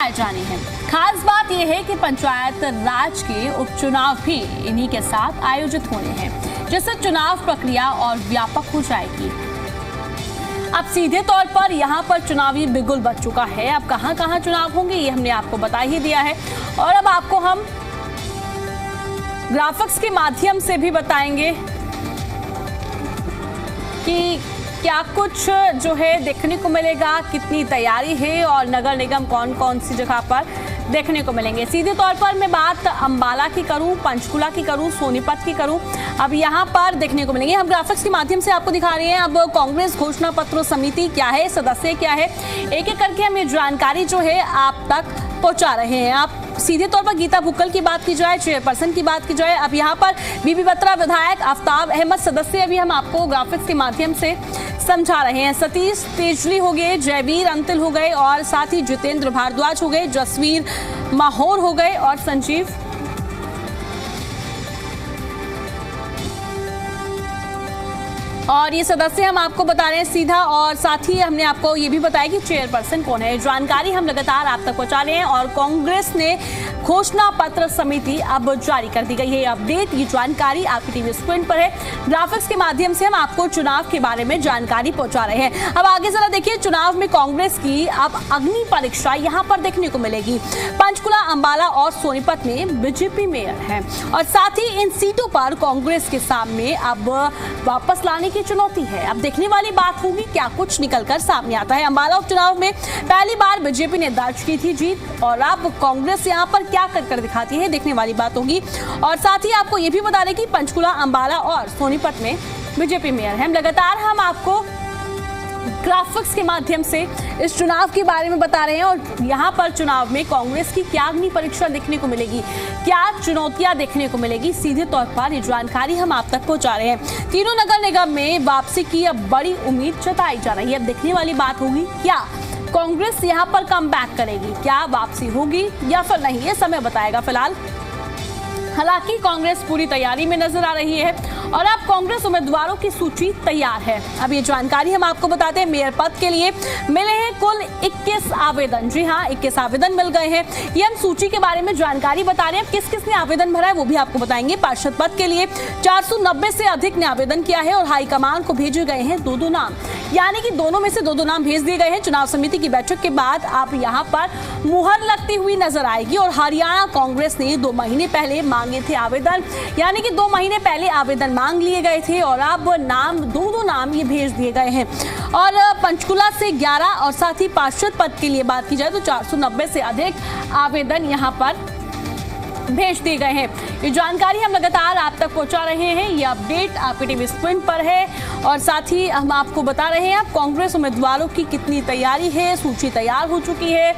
जानी है। खास बात यह है कि पंचायत राज के उपचुनाव भी इन्हीं के साथ आयोजित होने हैं, जिससे चुनाव प्रक्रिया और व्यापक हो जाएगी। अब सीधे तौर पर यहाँ पर चुनावी बिगुल बज चुका है। अब कहाँ कहाँ चुनाव होंगे ये हमने आपको बता ही दिया है, और अब आपको हम ग्राफिक्स के माध्यम से भी बताएंगे कि क्या कुछ जो है देखने को मिलेगा, कितनी तैयारी है और नगर निगम कौन कौन सी जगह पर देखने को मिलेंगे। सीधे तौर पर मैं बात अंबाला की करूं, पंचकुला की करूं, सोनीपत की करूं, अब यहां पर देखने को मिलेंगे। हम ग्राफिक्स के माध्यम से आपको दिखा रहे हैं। अब कांग्रेस घोषणा पत्र समिति क्या है, सदस्य क्या है, एक एक करके हम ये जानकारी जो है आप तक पहुंचा रहे हैं। आप सीधे तौर पर गीता भुक्कल की बात की जाए, चेयरपर्सन की बात की जाए, अब यहाँ पर बीबी बत्रा विधायक, आफ्ताब अहमद सदस्य अभी हम आपको ग्राफिक्स के माध्यम से समझा रहे हैं। सतीश तेजली हो गए, जयवीर अंतिल हो गए, और साथ ही जितेंद्र भारद्वाज हो गए, जसवीर माहौर हो गए और संजीव और ये सदस्य हम आपको बता रहे हैं सीधा। और साथ ही हमने आपको ये भी बताया कि चेयरपर्सन कौन है। जानकारी हम लगातार आप तक पहुंचा रहे हैं। और कांग्रेस ने घोषणा पत्र समिति अब जारी कर दी गई है। अपडेट ये जानकारी आपकी टीवी स्क्रीन पर है। ग्राफिक्स के माध्यम से हम आपको चुनाव के बारे में जानकारी पहुंचा रहे हैं। अब आगे जरा देखिए, चुनाव में कांग्रेस की अब अग्नि परीक्षा यहाँ पर देखने को मिलेगी। पंचकुला, अंबाला और सोनीपत में बीजेपी मेयर है, और साथ ही इन सीटों पर कांग्रेस के सामने अब वापस लाने की चुनौती है। अब देखने वाली बात होगी क्या कुछ निकलकर सामने आता है। अंबाला उपचुनाव में पहली बार बीजेपी ने दर्ज की थी जीत, और अब कांग्रेस यहां पर क्या कर दिखाती है, देखने वाली बात होगी। और साथ ही आपको यह भी बता दें कि पंचकुला, अंबाला और सोनीपत में बीजेपी मेयर है। लगातार हम आपको ग्राफिक्स के माध्यम से इस चुनाव के बारे में बता रहे हैं, और यहाँ पर चुनाव में कांग्रेस की क्या अग्नि परीक्षा देखने को मिलेगी, क्या चुनौतियां देखने को मिलेगी, सीधे तौर पर ये जानकारी हम आप तक पहुंचा रहे हैं। तीनों नगर निगम में वापसी की अब बड़ी उम्मीद जताई जा रही है। अब देखने वाली बात होगी क्या कांग्रेस यहाँ पर कम बैक करेगी, क्या वापसी होगी या फिर नहीं, ये समय बताएगा। फिलहाल हालांकि कांग्रेस पूरी तैयारी में नजर आ रही है, और अब कांग्रेस उम्मीदवारों की सूची तैयार है। अब ये जानकारी हम आपको बताते हैं। मेयर पद के लिए मिले हैं कुल 21 आवेदन। जी हाँ, 21 आवेदन मिल गए हैं। ये हम सूची के बारे में जानकारी बता रहे हैं। किस किस ने आवेदन भरा है वो भी आपको बताएंगे। पार्षद पद के लिए 490 से अधिक ने आवेदन किया है, और हाईकमान को भेजे गए हैं 2-2 नाम, यानी कि दोनों में से 2-2 नाम भेज दिए गए हैं। चुनाव समिति की बैठक के बाद आप यहाँ पर मुहर लगती हुई नजर आएगी। और हरियाणा कांग्रेस ने 2 महीने पहले मांगे थे आवेदन, यानी कि 2 महीने पहले आवेदन मांग लिए गए थे, और अब नाम 2-2 नाम ये भेज दिए गए हैं। और पंचकुला से 11 और साथ ही पार्षद पद के लिए बात की जाए तो 490 से अधिक आवेदन यहाँ पर भेज दिए गए हैं। ये जानकारी हम लगातार आप तक पहुंचा रहे हैं। ये अपडेट आपकी टीवी स्क्रीन पर है, और साथ ही हम आपको बता रहे हैं अब कांग्रेस उम्मीदवारों की कितनी तैयारी है। सूची तैयार हो चुकी है,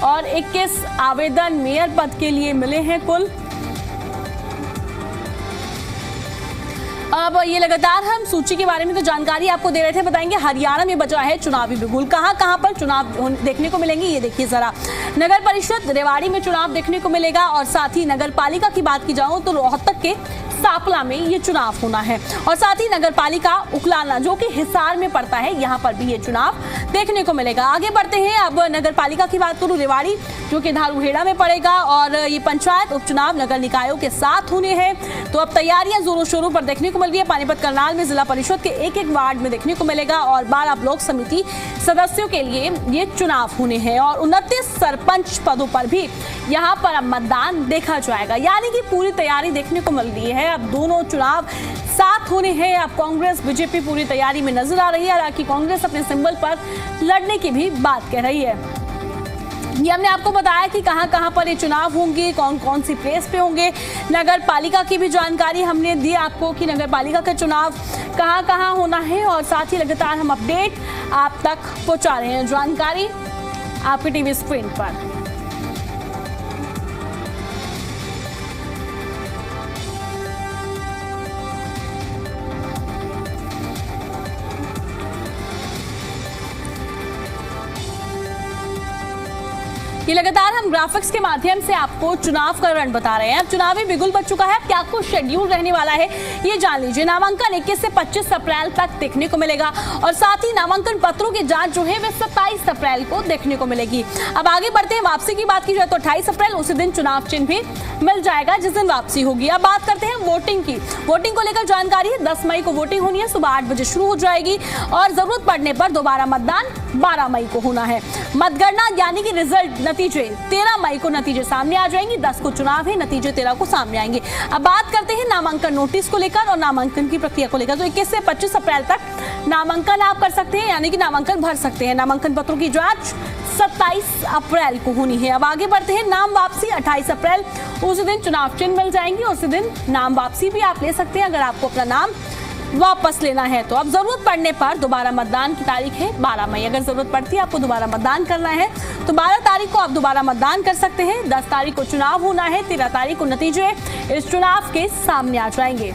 और 21 आवेदन मेयर पद के लिए मिले हैं कुल। अब ये लगातार हम सूची के बारे में तो जानकारी आपको दे रहे थे, बताएंगे हरियाणा में बचा है चुनावी बिगुल। कहां कहां पर चुनाव देखने को मिलेंगे ये देखिए जरा। नगर परिषद रेवाड़ी में चुनाव देखने को मिलेगा, और साथ ही नगर पालिका की बात की जाऊं तो रोहतक के सापला में ये चुनाव होना है, और साथ ही नगर पालिका उकलाना जो कि हिसार में पड़ता है, यहाँ पर भी ये चुनाव देखने को मिलेगा। आगे बढ़ते हैं। अब नगर पालिका की बात करूं, रेवाड़ी जो कि धारूहेड़ा में पड़ेगा, और ये पंचायत उपचुनाव नगर निकायों के साथ होने हैं। तो अब तैयारियां जोरों शोरों पर देखने को मिल रही है। पानीपत करनाल में जिला परिषद के एक वार्ड में देखने को मिलेगा, और 12 ब्लॉक समिति सदस्यों के लिए ये चुनाव होने हैं, और 29 सरपंच पदों पर भी यहाँ पर अब मतदान देखा जाएगा, यानी कि पूरी तैयारी देखने को मिल रही है। अब दोनों चुनाव साथ होने हैं। अब कांग्रेस बीजेपी पूरी तैयारी में नजर आ रही है। हालांकि कांग्रेस अपने सिंबल पर लड़ने की भी बात कह रही है। ये हमने आपको बताया कि कहां कहां पर ये चुनाव होंगे, कौन कौन सी प्लेस पे होंगे। नगर पालिका की भी जानकारी हमने दी आपको कि नगर पालिका का चुनाव कहां कहां होना है, और साथ ही लगातार हम अपडेट आप तक पहुंचा रहे हैं। जानकारी आपकी टीवी स्क्रीन पर। ये लगातार हम ग्राफिक्स के माध्यम से आपको चुनाव का रण बता रहे हैं। अब चुनावी बिगुल बच चुका है, क्या कुछ शेड्यूल रहने वाला है ये जान लीजिए। नामांकन 21 से 25 अप्रैल तक देखने को मिलेगा और साथ ही नामांकन पत्रों की जांच जो है वे 27 अप्रैल को देखने को मिलेगी। अब आगे बढ़ते हैं, वापसी की बात की जाए तो 28 अप्रैल उसी दिन चुनाव चिन्ह भी मिल जाएगा जिस दिन वापसी होगी। अब बात करते हैं वोटिंग की। वोटिंग को लेकर जानकारी है, 10 मई को वोटिंग होनी है, सुबह 8 बजे शुरू हो जाएगी और जरूरत पड़ने पर दोबारा मतदान 12 मई को होना है। मतगणना यानी कि रिजल्ट नतीजे 13 मई को नतीजे सामने आ जाएंगे। 10 को चुनाव है, नतीजे 13 को सामने आएंगे। अब बात करते हैं नामांकन नोटिस को लेकर और नामांकन की प्रक्रिया को लेकर। तो 21 से 25 अप्रैल तक नामांकन आप कर सकते हैं, यानी कि नामांकन भर सकते हैं। नामांकन पत्रों की जांच 27 अप्रैल को होनी है। अब आगे बढ़ते हैं, नाम वापसी 28 अप्रैल उसी दिन चुनाव चिन्ह मिल जाएंगे। उसी दिन नाम वापसी भी आप ले सकते हैं अगर आपको अपना नाम वापस लेना है तो। अब जरूरत पड़ने पर दोबारा मतदान की तारीख है 12 मई। अगर जरूरत पड़ती है आपको दोबारा मतदान करना है तो 12 तारीख को आप दोबारा मतदान कर सकते हैं। 10 तारीख को चुनाव होना है, 13 तारीख को नतीजे इस चुनाव के सामने आ जाएंगे।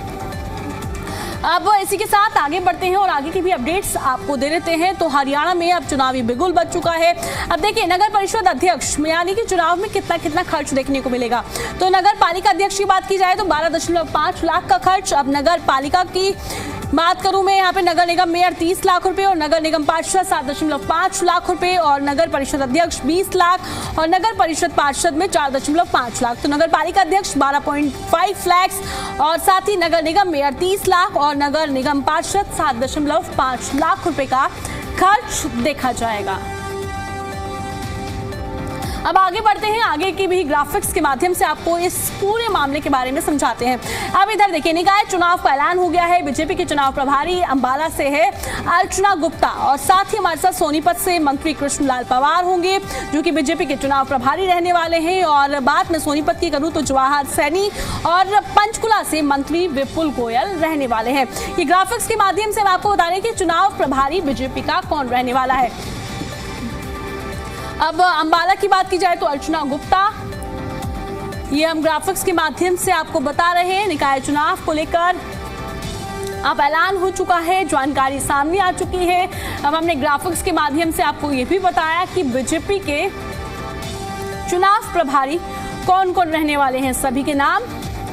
अब इसी के साथ आगे बढ़ते हैं और आगे की भी अपडेट्स आपको दे देते हैं। तो हरियाणा में अब चुनावी बिगुल बच चुका है। अब देखिए, नगर परिषद अध्यक्ष यानी कि चुनाव में कितना खर्च देखने को मिलेगा। तो नगर पालिका अध्यक्ष की बात की जाए तो 12.5 लाख का खर्च। अब नगर पालिका की बात करूं मैं, यहाँ पे नगर निगम मेयर 30 लाख रुपए और नगर निगम पार्षद 7.5 लाख रुपए और नगर परिषद अध्यक्ष 20 लाख और नगर परिषद पार्षद में 4.5 लाख। तो नगर पालिका अध्यक्ष 12.5 लाख और साथ ही नगर निगम मेयर 30 लाख और नगर निगम पार्षद 7.5 लाख रुपए का खर्च देखा जाएगा। अब आगे बढ़ते हैं, आगे की भी ग्राफिक्स के माध्यम से आपको इस पूरे मामले के बारे में समझाते हैं। अब इधर देखिए, निकाय चुनाव का ऐलान हो गया है। बीजेपी के चुनाव प्रभारी अंबाला से है अर्चना गुप्ता और साथ ही हमारे साथ सोनीपत से मंत्री कृष्णलाल पंवार होंगे जो कि बीजेपी के चुनाव प्रभारी रहने वाले हैं। और बात मैं सोनीपत की करूं तो जवाहर सैनी और पंचकुला से मंत्री विपुल गोयल रहने वाले हैं। ये ग्राफिक्स के माध्यम से हम आपको बता रहे हैं कि चुनाव प्रभारी बीजेपी का कौन रहने वाला है। अब अंबाला की बात की जाए तो अर्चना गुप्ता, ये हम ग्राफिक्स के माध्यम से आपको बता रहे हैं। निकाय चुनाव को लेकर अब ऐलान हो चुका है, जानकारी सामने आ चुकी है। अब हमने ग्राफिक्स के माध्यम से आपको ये भी बताया कि बीजेपी के चुनाव प्रभारी कौन कौन रहने वाले हैं। सभी के नाम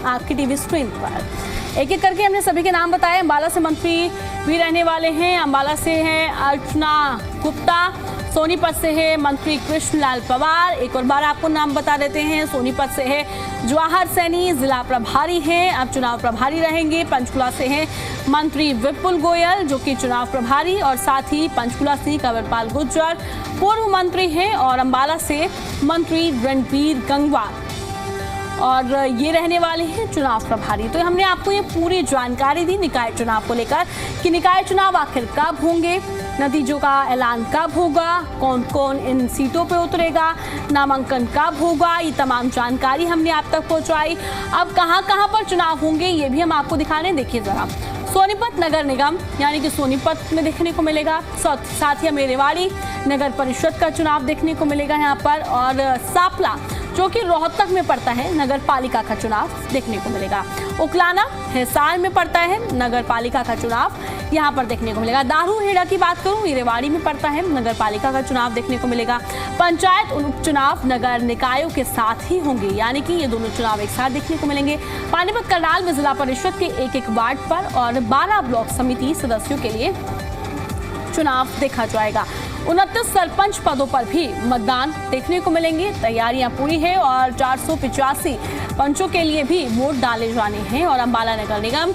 आपकी टीवी स्क्रीन पर एक एक करके हमने सभी के नाम बताए। अंबाला से मंत्री भी रहने वाले हैं। अंबाला से है अर्चना गुप्ता, सोनीपत से है मंत्री कृष्णलाल पंवार, एक और बार आपको नाम बता देते हैं। सोनीपत से है जवाहर सैनी, जिला प्रभारी हैं, अब चुनाव प्रभारी रहेंगे। पंचकुला से है मंत्री विपुल गोयल जो कि चुनाव प्रभारी और साथ ही पंचकुला से कंवरपाल गुर्जर पूर्व मंत्री हैं और अंबाला से मंत्री रणबीर गंगवार और ये रहने वाले हैं चुनाव प्रभारी। तो हमने आपको ये पूरी जानकारी दी निकाय चुनाव को लेकर कि निकाय चुनाव आखिर कब होंगे, नतीजों का ऐलान कब होगा, कौन कौन इन सीटों पे उतरेगा, नामांकन कब होगा, ये तमाम जानकारी हमने आप तक पहुंचाई। अब कहां पर चुनाव होंगे ये भी हम आपको दिखा रहे हैं। देखिए जरा, सोनीपत नगर निगम यानी कि सोनीपत में देखने को मिलेगा, साथ ही मेरेवाड़ी नगर परिषद का चुनाव देखने को मिलेगा यहाँ पर और सापला जो कि रोहतक में पड़ता है नगर पालिका का चुनाव देखने को मिलेगा। उकलाना हिसार में पड़ता है नगर पालिका का चुनाव यहाँ पर देखने को मिलेगा। दारूहेड़ा की बात करूं, रेवाड़ी में पड़ता है नगर पालिका का चुनाव देखने को मिलेगा। पंचायत उपचुनाव नगर निकायों के साथ ही होंगे यानी कि ये दोनों चुनाव एक साथ देखने को मिलेंगे। पानीपत करनाल में जिला परिषद के एक वार्ड पर और 12 ब्लॉक समिति सदस्यों के लिए चुनाव देखा जाएगा। 29 सरपंच पदों पर भी मतदान देखने को मिलेंगे। तैयारियां पूरी है और 485 पंचों के लिए भी वोट डाले जाने हैं और अंबाला नगर निगम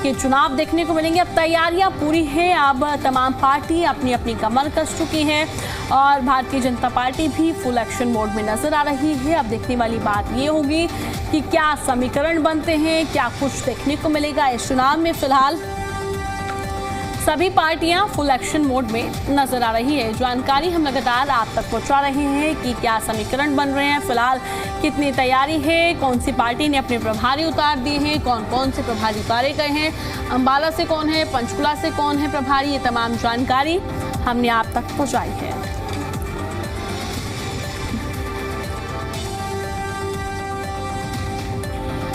के चुनाव देखने को मिलेंगे। अब तैयारियां पूरी हैं, अब तमाम पार्टी अपनी अपनी कमर कस चुकी हैं और भारतीय जनता पार्टी भी फुल एक्शन मोड में नजर आ रही है। अब देखने वाली बात ये होगी कि क्या समीकरण बनते हैं, क्या कुछ देखने को मिलेगा इस चुनाव में। फिलहाल सभी पार्टियां फुल एक्शन मोड में नजर आ रही है। जानकारी हम लगातार आप तक पहुंचा रहे हैं कि क्या समीकरण बन रहे हैं, फिलहाल कितनी तैयारी है, कौन सी पार्टी ने अपने प्रभारी उतार दिए हैं, कौन कौन से प्रभारी उतारे गए हैं, अंबाला से कौन है, पंचकुला से कौन है प्रभारी, ये तमाम जानकारी हमने आप तक पहुंचाई है।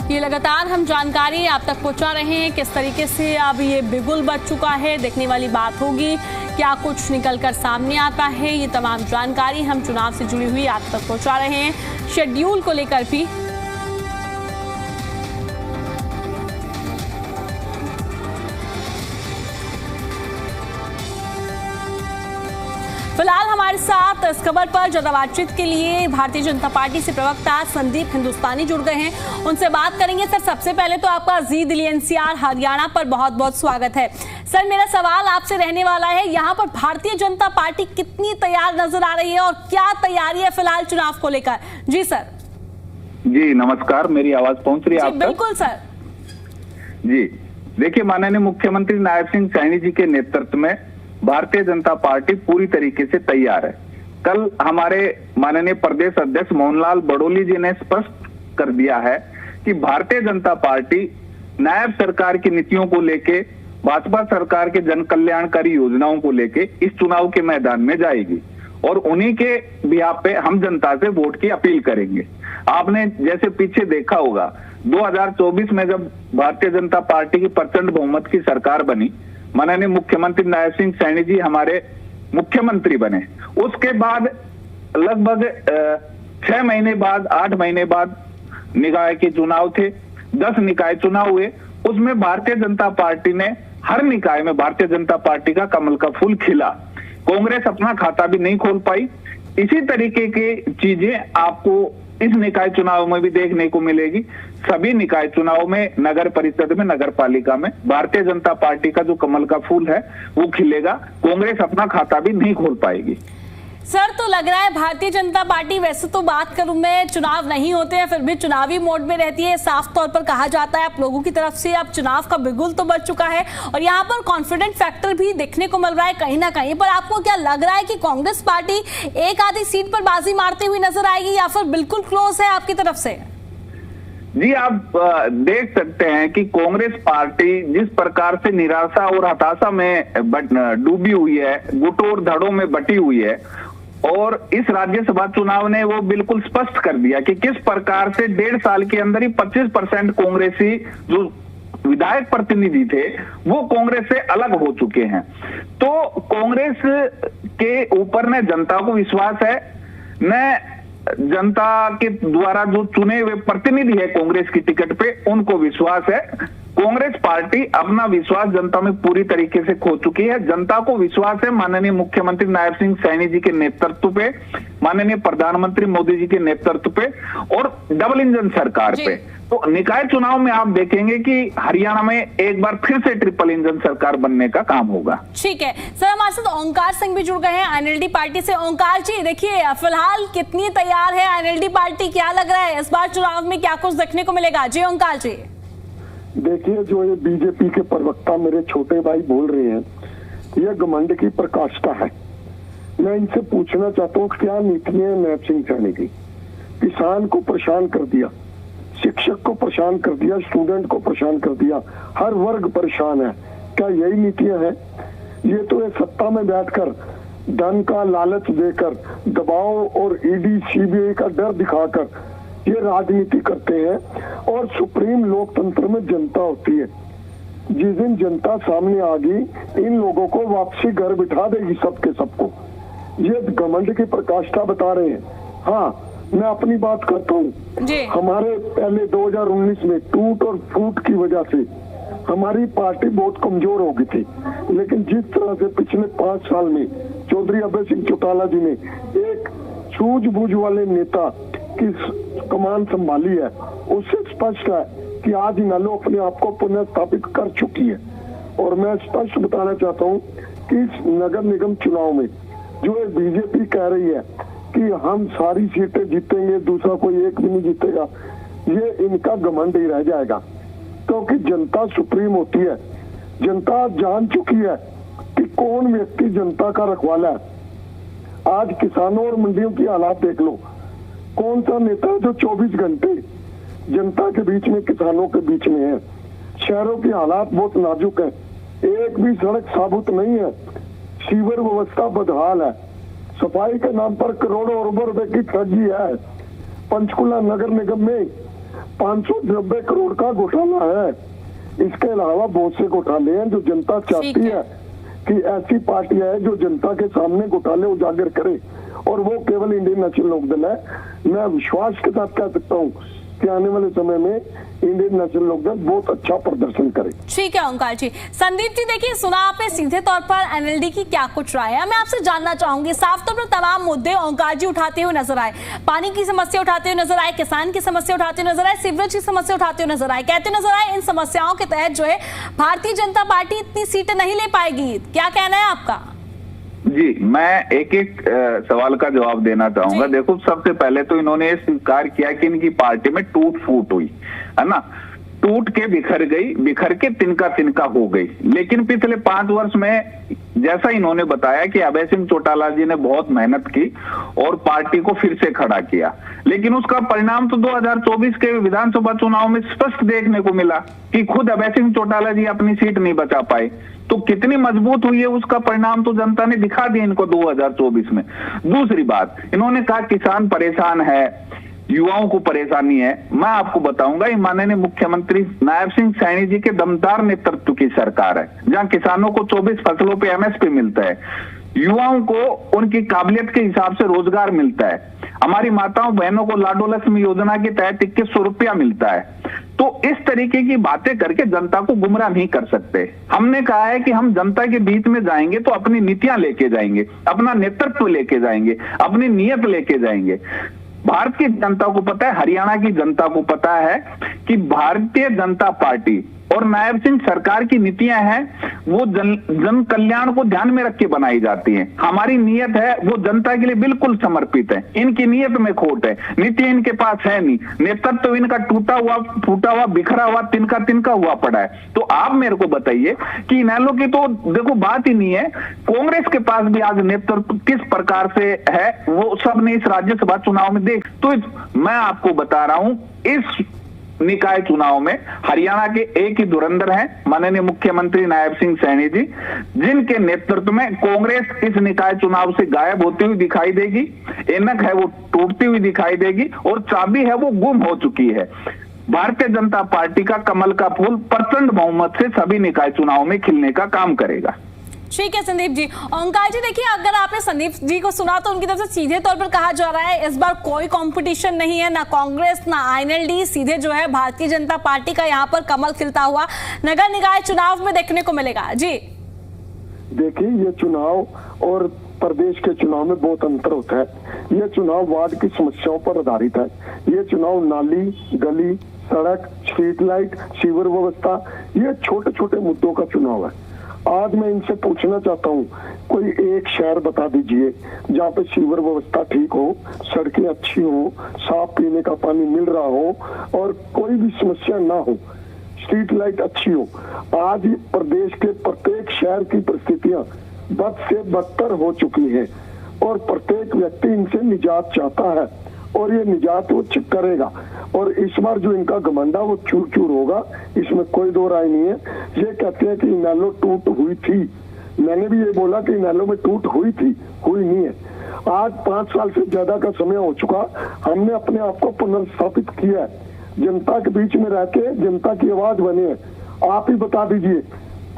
ये लगातार हम जानकारी आप तक पहुंचा रहे हैं किस तरीके से अब ये बिगुल बच चुका है। देखने वाली बात होगी क्या कुछ निकलकर सामने आता है, ये तमाम जानकारी हम चुनाव से जुड़ी हुई आप तक पहुंचा रहे हैं। शेड्यूल को लेकर भी फिलहाल हमारे साथ इस खबर पर ज्यादा बातचीत के लिए भारतीय जनता पार्टी से प्रवक्ता संदीप हिंदुस्तानी जुड़ गए हैं, उनसे बात करेंगे। सर, सबसे पहले तो आपका जी दिल्ली एनसीआर हरियाणा पर बहुत बहुत स्वागत है। सर, मेरा सवाल आपसे रहने वाला है, यहाँ पर भारतीय जनता पार्टी कितनी तैयार नजर आ रही है और क्या तैयारी है फिलहाल चुनाव को लेकर? जी सर। जी नमस्कार, मेरी आवाज पहुंच रही है आप तक? बिल्कुल सर जी। देखिए, माननीय मुख्यमंत्री नायब सिंह सैनी जी के नेतृत्व में भारतीय जनता पार्टी पूरी तरीके से तैयार है। कल हमारे माननीय प्रदेश अध्यक्ष मोहनलाल बड़ोली जी ने स्पष्ट कर दिया है कि भारतीय जनता पार्टी नायब सरकार की नीतियों को लेके, भाजपा सरकार के जन कल्याणकारी योजनाओं को लेके इस चुनाव के मैदान में जाएगी और उन्हीं के बिहाफ पे हम जनता से वोट की अपील करेंगे। आपने जैसे पीछे देखा होगा 2024 में जब भारतीय जनता पार्टी की प्रचंड बहुमत की सरकार बनी, माननीय मुख्यमंत्री नायब सिंह सैनी जी हमारे मुख्यमंत्री बने, उसके बाद लगभग 6 महीने बाद 8 महीने बाद निकाय के चुनाव थे, 10 निकाय चुनाव हुए। उसमें भारतीय जनता पार्टी ने हर निकाय में भारतीय जनता पार्टी का कमल का फूल खिला। कांग्रेस अपना खाता भी नहीं खोल पाई। इसी तरीके की चीजें आपको इस निकाय चुनाव में भी देखने को मिलेगी। सभी निकाय चुनाव में, नगर परिषद में, नगर पालिका में भारतीय जनता पार्टी का जो कमल का फूल है वो खिलेगा। कांग्रेस अपना खाता भी नहीं खोल पाएगी। सर, तो लग रहा है भारतीय जनता पार्टी, वैसे तो बात करूं मैं, चुनाव नहीं होते हैं फिर भी चुनावी मोड में रहती है, साफ तौर पर कहा जाता है आप लोगों की तरफ से। अब चुनाव का बिगुल तो बच चुका है और यहाँ पर कॉन्फिडेंट फैक्टर भी देखने को मिल रहा है कहीं ना कहीं। पर आपको क्या लग रहा है कि कांग्रेस पार्टी एक आधी सीट पर बाजी मारते हुए नजर आएगी या फिर बिल्कुल क्लोज है आपकी तरफ से? जी, आप देख सकते हैं कि कांग्रेस पार्टी जिस प्रकार से निराशा और हताशा में डूबी हुई है, गुटों और धड़ों में बटी हुई है, और इस राज्यसभा चुनाव ने वो बिल्कुल स्पष्ट कर दिया कि किस प्रकार से 1.5 साल के अंदर ही 25% कांग्रेसी जो विधायक प्रतिनिधि थे वो कांग्रेस से अलग हो चुके हैं। तो कांग्रेस के ऊपर न जनता को विश्वास है, न जनता के द्वारा जो चुने हुए प्रतिनिधि है कांग्रेस की टिकट पे उनको विश्वास है। कांग्रेस पार्टी अपना विश्वास जनता में पूरी तरीके से खो चुकी है। जनता को विश्वास है माननीय मुख्यमंत्री नायब सिंह सैनी जी के नेतृत्व पे, माननीय प्रधानमंत्री मोदी जी के नेतृत्व पे और डबल इंजन सरकार पे। तो निकाय चुनाव में आप देखेंगे कि हरियाणा में एक बार फिर से ट्रिपल इंजन सरकार बनने का काम होगा। ठीक है सर, हमारे साथ ओंकार सिंह भी जुड़ गए हैं एनएलडी पार्टी से। ओंकार जी, देखिए फिलहाल कितनी तैयार है एनएलडी पार्टी, क्या लग रहा है इस बार चुनाव में क्या कुछ देखने को मिलेगा? जी ओंकार जी। देखिए, जो ये बीजेपी के प्रवक्ता मेरे छोटे भाई बोल रहे हैं, यह घमंड की प्रकाष्ठा है। मैं इनसे पूछना चाहता हूँ क्या नीतियां नायब सिंह सैनी की? किसान को परेशान कर दिया, शिक्षक को परेशान कर दिया, स्टूडेंट को परेशान कर दिया, हर वर्ग परेशान है। क्या यही नीतियां हैं? ये तो ये सत्ता में बैठकर धन का लालच देकर, दबाव और ईडी सीबीआई का डर दिखाकर ये राजनीति करते हैं। और सुप्रीम लोकतंत्र में जनता होती है। जिस दिन जनता सामने आ गई, इन लोगों को वापसी घर बिठा देगी सबके सबको। ये घमंड की प्रकाष्ठा बता रहे हैं। हाँ, मैं अपनी बात करता हूँ। हमारे पहले 2019 में टूट और फूट की वजह से हमारी पार्टी बहुत कमजोर हो गई थी, लेकिन जिस तरह से पिछले 5 साल में चौधरी अभय सिंह चौटाला जी ने एक सूझबूझ वाले नेता की कमान संभाली है, उससे स्पष्ट है कि आज इनेलो अपने आप को पुनः स्थापित कर चुकी है। और मैं स्पष्ट बताना चाहता हूँ कि इस नगर निगम चुनाव में जो बीजेपी कह रही है कि हम सारी सीटें जीतेंगे, दूसरा कोई एक भी नहीं जीतेगा, ये इनका घमंड ही रह जाएगा। क्योंकि जनता सुप्रीम होती है। जनता जान चुकी है कि कौन व्यक्ति जनता का रखवाला है। आज किसानों और मंडियों की हालात देख लो। कौन सा नेता जो 24 घंटे जनता के बीच में, किसानों के बीच में है? शहरों की हालात बहुत नाजुक है, एक भी सड़क साबुत नहीं है, सीवर व्यवस्था बदहाल है, सफाई के नाम पर करोड़ों अरबों रुपए की ठगी है। पंचकुला नगर निगम में 590 करोड़ का घोटाला है। इसके अलावा बहुत से घोटाले हैं जो जनता चाहती है कि ऐसी पार्टी है जो जनता के सामने घोटाले उजागर करे, और वो केवल इंडियन नेशनल लोकदल है। मैं विश्वास के साथ कह सकता हूँ कि आने वाले समय में इंडियन नेशनल लोकदल बहुत अच्छा प्रदर्शन करे। ठीक है ओंकार जी। संदीप जी, देखिए सुना आपने सीधे तौर पर एनएलडी की क्या कुछ राय है, मैं आपसे जानना चाहूंगी। साफ तौर पर तमाम मुद्दे ओंकार जी उठाते हुए नजर आए, पानी की समस्या उठाते हुए नजर आए, किसान की समस्या उठाते हुए नजर आए, सीवरेज की समस्या उठाते हुए नजर आए, कहते नजर आए इन समस्याओं के तहत जो है भारतीय जनता पार्टी इतनी सीटें नहीं ले पाएगी। क्या कहना है आपका? जी, मैं एक एक सवाल का जवाब देना चाहूंगा। देखो, सबसे पहले तो इन्होंने स्वीकार किया कि इनकी पार्टी में टूट फूट हुई है ना, टूट के बिखर गई, बिखर के तिनका तिनका हो गई। लेकिन पिछले 5 वर्ष में जैसा इन्होंने बताया कि अभय सिंह चौटाला जी ने बहुत मेहनत की और पार्टी को फिर से खड़ा किया, लेकिन उसका परिणाम तो 2024 के विधानसभा चुनाव में स्पष्ट देखने को मिला कि खुद अभय सिंह चौटाला जी अपनी सीट नहीं बचा पाए। तो कितनी मजबूत हुई है उसका परिणाम तो जनता ने दिखा दिया इनको 2024 में। दूसरी बात, इन्होंने कहा किसान परेशान है, युवाओं को परेशानी है। मैं आपको बताऊंगा, माननीय मुख्यमंत्री नायब सिंह सैनी जी के दमदार नेतृत्व की सरकार है, जहां किसानों को 24 फसलों पे एमएसपी मिलता है, युवाओं को उनकी काबिलियत के हिसाब से रोजगार मिलता है, हमारी माताओं बहनों को लाडो लक्ष्मी योजना के तहत 2100 रुपया मिलता है। तो इस तरीके की बातें करके जनता को गुमराह नहीं कर सकते। हमने कहा है कि हम जनता के बीच में जाएंगे तो अपनी नीतियां लेके जाएंगे, अपना नेतृत्व लेके जाएंगे, अपनी नीयत लेके जाएंगे। भारत की जनता को पता है, हरियाणा की जनता को पता है कि भारतीय जनता पार्टी और नायब सिंह सरकार की नीतियां हैं वो जन कल्याण को ध्यान में रख के बनाई जाती हैं। हमारी नीयत है वो जनता के लिए बिल्कुल समर्पित है। इनकी नीयत में खोट है, नीति इनके पास है नहीं, नेतृत्व इनका टूटा हुआ, फूटा हुआ, बिखरा हुआ, तिनका तिनका हुआ पड़ा है। तो आप मेरे को बताइए कि इनेलो की तो देखो बात ही नहीं है। कांग्रेस के पास भी आज नेतृत्व किस प्रकार से है वो सबने इस राज्यसभा चुनाव में देख। तो मैं आपको बता रहा हूं, इस निकाय चुनाव में हरियाणा के एक ही धुरंधर हैं, माननीय मुख्यमंत्री नायब सिंह सैनी जी, जिनके नेतृत्व में कांग्रेस इस निकाय चुनाव से गायब होती हुई दिखाई देगी, ऐनक है वो टूटती हुई दिखाई देगी और चाबी है वो गुम हो चुकी है। भारतीय जनता पार्टी का कमल का फूल प्रचंड बहुमत से सभी निकाय चुनाव में खिलने का काम करेगा। ठीक है संदीप जी। ओंकार जी, देखिए अगर आपने संदीप जी को सुना तो उनकी तरफ से सीधे तौर पर कहा जा रहा है इस बार कोई कंपटीशन नहीं है, ना कांग्रेस ना आईएनएलडी, सीधे जो है भारतीय जनता पार्टी का यहाँ पर कमल खिलता हुआ नगर निकाय चुनाव में देखने को मिलेगा। जी देखिए, ये चुनाव और प्रदेश के चुनाव में बहुत अंतर होता है। ये चुनाव वार्ड की समस्याओं पर आधारित है। ये चुनाव नाली, गली, सड़क, स्ट्रीट लाइट, सीवर व्यवस्था, ये छोटे छोटे मुद्दों का चुनाव है। आज मैं इनसे पूछना चाहता हूँ, कोई एक शहर बता दीजिए जहाँ पे सीवर व्यवस्था ठीक हो, सड़कें अच्छी हो, साफ पीने का पानी मिल रहा हो और कोई भी समस्या ना हो, स्ट्रीट लाइट अच्छी हो। आज प्रदेश के प्रत्येक शहर की परिस्थितियां बद से बदतर हो चुकी हैं और प्रत्येक व्यक्ति इनसे निजात चाहता है और ये निजात वो करेगा। और इस बार जो इनका घमंडा वो चूर चूर होगा, इसमें कोई दो राय नहीं है। ये कहते हैं कि इनेलो टूट हुई थी, मैंने भी ये बोला कि इनेलो में टूट हुई थी, हुई नहीं है। आज 5 साल से ज्यादा का समय हो चुका, हमने अपने आप को पुनर्स्थापित किया है, जनता के बीच में रह के जनता की आवाज बने हैं। आप ही बता दीजिए,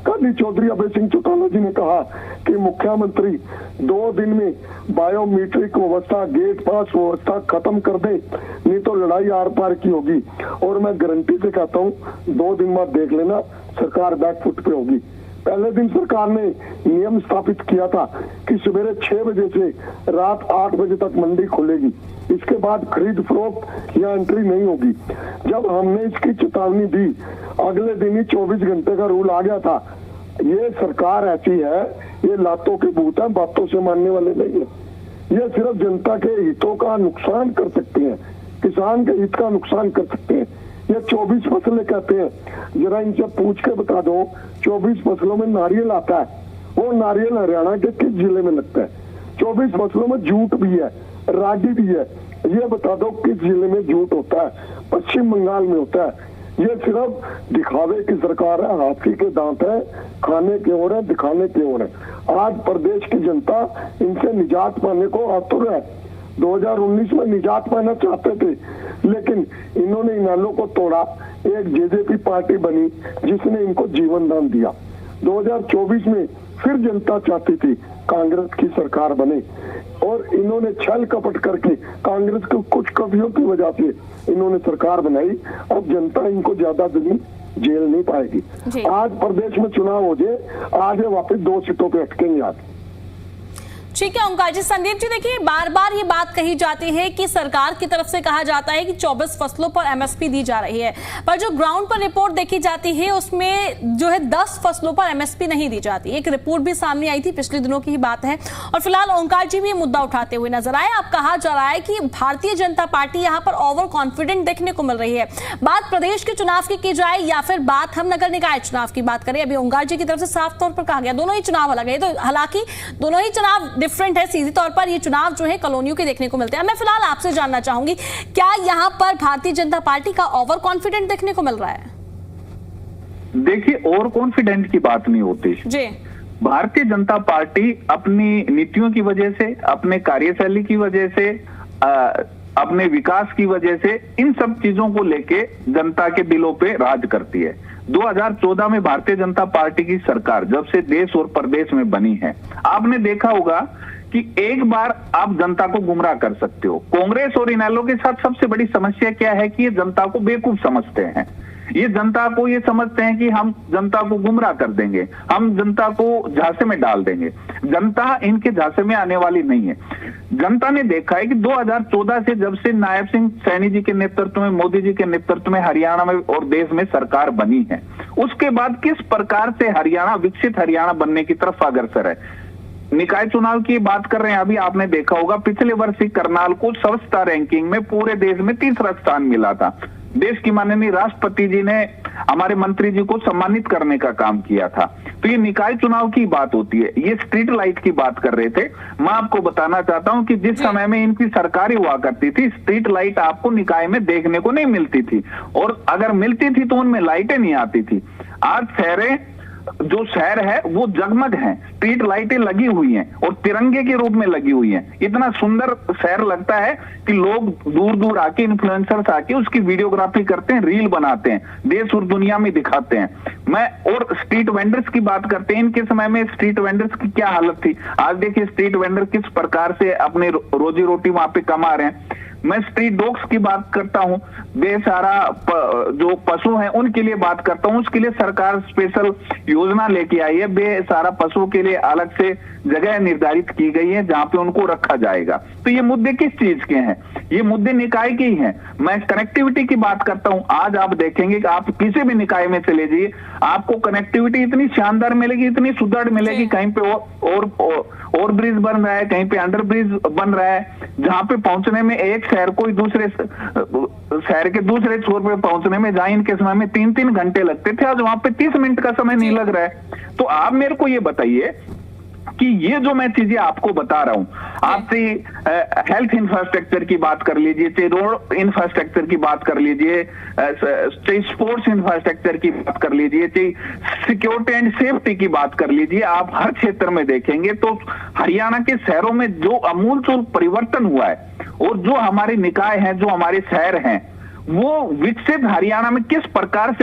कल ही चौधरी अभय सिंह चौटाला जी ने कहा कि मुख्यमंत्री 2 दिन में बायोमीट्रिक व्यवस्था, गेट पास व्यवस्था खत्म कर दे, नहीं तो लड़ाई आर पार की होगी। और मैं गारंटी से कहता हूँ 2 दिन बाद देख लेना सरकार बैकफुट पे होगी। पहले दिन सरकार ने नियम स्थापित किया था कि सवेरे 6 बजे से रात 8 बजे तक मंडी खुलेगी, इसके बाद खरीद फरोख्त या एंट्री नहीं होगी। जब हमने इसकी चेतावनी दी, अगले दिन ही 24 घंटे का रूल आ गया था। ये सरकार ऐसी है, ये लातों के भूत है, बातों से मानने वाले नहीं है। ये सिर्फ जनता के हितों का नुकसान कर सकते हैं, किसान के हित का नुकसान कर सकते हैं। ये 24 फसलें कहते हैं, जरा इनसे पूछ के बता दो 24 फसलों में नारियल आता है, वो नारियल हरियाणा के किस जिले में लगता है? 24 फसलों में जूट भी है, रागी भी है, ये बता दो किस जिले में जूट होता है? पश्चिम बंगाल में होता है। ये सिर्फ दिखावे की सरकार है, हाथी के दांत है, खाने के ओर है, दिखाने के ओर है। आज प्रदेश की जनता इनसे निजात पाने को आतुर है। 2019 में निजात पाना चाहते थे, लेकिन इन्होंने इनेलो को तोड़ा, एक जेजेपी पार्टी बनी जिसने इनको जीवन दान दिया। 2024 में फिर जनता चाहती थी कांग्रेस की सरकार बने, और इन्होंने छल कपट करके कांग्रेस को कुछ कमियों की वजह से इन्होंने सरकार बनाई। अब जनता इनको ज्यादा दिन जेल नहीं पाएगी। आज प्रदेश में चुनाव हो जाए, आज ये वापस 2 सीटों पे अटकेंगे। आज ठीक है ओंकार जी। संदीप जी देखिए, बार बार ये बात कही जाती है कि सरकार की तरफ से कहा जाता है कि 24 फसलों पर एमएसपी दी जा रही है, पर जो ग्राउंड पर रिपोर्ट देखी जाती है उसमें जो है 10 फसलों पर एमएसपी नहीं दी जाती। एक रिपोर्ट भी सामने आई थी, पिछले दिनों की ही बात है, और फिलहाल ओंकार जी भी ये मुद्दा उठाते हुए नजर आए। अब कहा जा रहा है कि भारतीय जनता पार्टी यहाँ पर ओवर कॉन्फिडेंट देखने को मिल रही है। बात प्रदेश के चुनाव की जाए या फिर बात हम नगर निकाय चुनाव की बात करें, अभी ओंकार जी की तरफ से साफ तौर पर कहा गया दोनों ही चुनाव अलग है, तो हालांकि दोनों ही चुनाव डिफरेंट है, सीधी तौर पर ये चुनाव जो है कॉलोनियों के देखने को मिलते हैं। मैं फिलहाल आपसे जानना चाहूंगी, क्या यहां पर भारतीय जनता पार्टी का ओवर कॉन्फिडेंट देखने को मिल रहा है? देखिए, ओवर कॉन्फिडेंट की बात नहीं होती जी। भारतीय जनता पार्टी अपनी नीतियों की वजह से, अपने कार्यशैली की वजह से, अपने विकास की वजह से, इन सब चीजों को लेके जनता के दिलों पे राज करती है। 2014 में भारतीय जनता पार्टी की सरकार जब से देश और प्रदेश में बनी है, आपने देखा होगा कि एक बार आप जनता को गुमराह कर सकते हो। कांग्रेस और इनेलो के साथ सबसे बड़ी समस्या क्या है कि ये जनता को बेवकूफ समझते हैं। ये जनता को ये समझते हैं कि हम जनता को गुमराह कर देंगे, हम जनता को झांसे में डाल देंगे। जनता इनके झांसे में आने वाली नहीं है। जनता ने देखा है कि 2014 से जब से नायब सिंह सैनी जी के नेतृत्व में, मोदी जी के नेतृत्व में हरियाणा में और देश में सरकार बनी है, उसके बाद किस प्रकार से हरियाणा विकसित हरियाणा बनने की तरफ अग्रसर है। निकाय चुनाव की बात कर रहे हैं, अभी आपने देखा होगा पिछले वर्ष ही करनाल को स्वच्छता रैंकिंग में पूरे देश में 3रा स्थान मिला था। देश की माननीय राष्ट्रपति जी ने हमारे मंत्री जी को सम्मानित करने का काम किया था। तो ये निकाय चुनाव की बात होती है। ये स्ट्रीट लाइट की बात कर रहे थे। मैं आपको बताना चाहता हूं कि जिस समय में इनकी सरकार हुआ करती थी, स्ट्रीट लाइट आपको निकाय में देखने को नहीं मिलती थी, और अगर मिलती थी तो उनमें लाइटें नहीं आती थी। आज शहरें, जो शहर है वो जगमग हैं, स्ट्रीट लाइटें लगी हुई हैं और तिरंगे के रूप में लगी हुई हैं। इतना सुंदर शहर लगता है कि लोग दूर दूर आके, इन्फ्लुएंसर्स आके उसकी वीडियोग्राफी करते हैं, रील बनाते हैं, देश और दुनिया में दिखाते हैं। और स्ट्रीट वेंडर्स की बात करते हैं, इनके समय में स्ट्रीट वेंडर्स की क्या हालत थी। आज देखिए स्ट्रीट वेंडर किस प्रकार से अपने रोजी रोटी वहां पे कमा रहे हैं। मैं स्ट्रीट डॉग्स की बात करता हूं, बेसहारा जो पशु हैं उनके लिए बात करता हूं। उसके लिए सरकार स्पेशल योजना लेके आई है। बेसहारा पशुओं के लिए अलग से जगह निर्धारित की गई है जहां पे उनको रखा जाएगा। तो ये मुद्दे किस चीज के हैं? ये मुद्दे निकाय के ही हैं। मैं कनेक्टिविटी की बात करता हूं। आज आप देखेंगे कि आप किसी भी निकाय में चले जाइए, आपको कनेक्टिविटी इतनी शानदार मिलेगी, इतनी सुदृढ़ मिलेगी। कहीं पे और ब्रिज बन रहा है, कहीं पे अंडर ब्रिज बन रहा है, जहां पे पहुंचने में एक शहर को दूसरे शहर के दूसरे छोर पे पहुंचने में जहां इनके समय में 3-3 घंटे लगते थे, आज वहां पे 30 मिनट का समय नहीं लग रहा है। तो आप मेरे को ये बताइए कि ये जो मैं चीजें आपको बता रहा हूं, आपसे हेल्थ इंफ्रास्ट्रक्चर की बात कर लीजिए, चाहे रोड इंफ्रास्ट्रक्चर की बात कर लीजिए, चाहे स्पोर्ट्स इंफ्रास्ट्रक्चर की बात कर लीजिए, चाहे सिक्योरिटी एंड सेफ्टी की बात कर लीजिए, आप हर क्षेत्र में देखेंगे तो हरियाणा के शहरों में जो अमूलचूल परिवर्तन हुआ है और जो हमारे निकाय हैं, जो हमारे शहर हैं, वो विकसित हरियाणा में किस प्रकार से